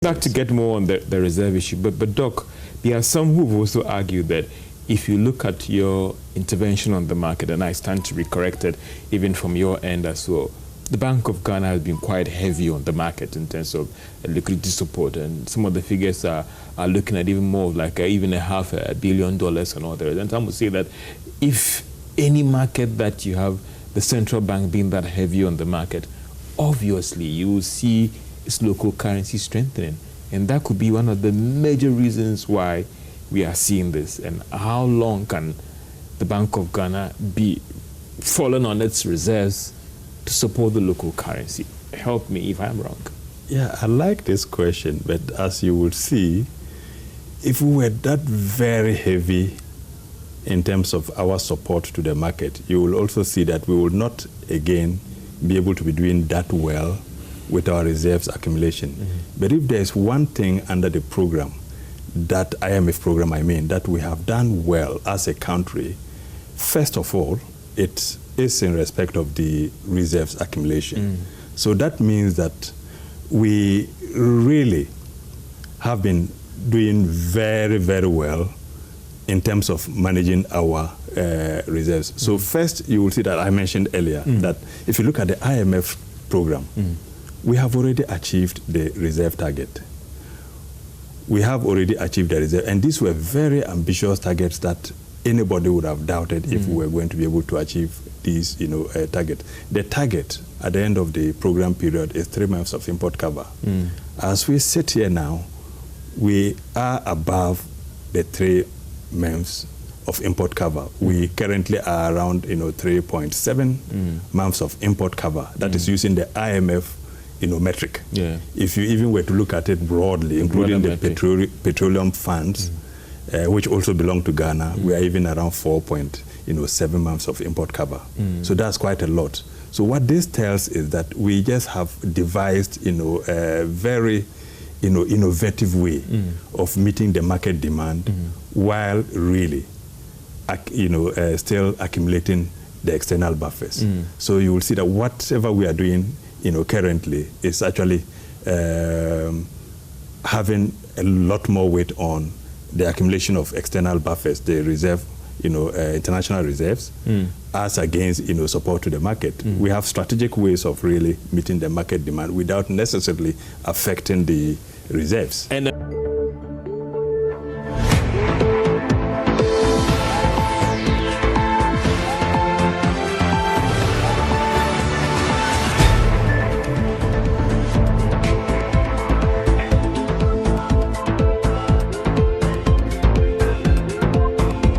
Back to get more on the reserve issue, but Doc, there are some who've also argued that if you look at your intervention on the market, and I stand to be corrected even from your end as well, the Bank of Ghana has been quite heavy on the market in terms of liquidity support, and some of the figures are looking at even more like even $500 million and all that. And some would say that if any market that you have the central bank being that heavy on the market, obviously you will see its local currency strengthening, and that could be one of the major reasons why we are seeing this. And how long can the Bank of Ghana be falling on its reserves to support the local currency? Help me if I'm wrong. Yeah, I like this question, but as you would see, if we were that very heavy in terms of our support to the market, you will also see that we will not again be able to be doing that well with our reserves accumulation. Mm-hmm. But if there's one thing under the program, that IMF program, that we have done well as a country, first of all, it is in respect of the reserves accumulation. So that means that we really have been doing very, very well in terms of managing our reserves. So first, you will see that I mentioned earlier that if you look at the IMF program, we have already achieved the reserve target. We have already achieved the reserve, and these were very ambitious targets that anybody would have doubted if we were going to be able to achieve these, targets. The target at the end of the program period is 3 months of import cover. As we sit here now, we are above the 3 months of import cover. We currently are around, 3.7 months of import cover. That is using the IMF metric. Yeah. If you even were to look at it broadly, including the petroleum funds, which also belong to Ghana, we are even around 4.7 months of import cover. So that's quite a lot. So what this tells is that we just have devised, a very, innovative way of meeting the market demand while really, still accumulating the external buffers. So you will see that whatever we are doing currently is actually having a lot more weight on the accumulation of external buffers, the reserve, international reserves, as against, support to the market. We have strategic ways of really meeting the market demand without necessarily affecting the reserves. And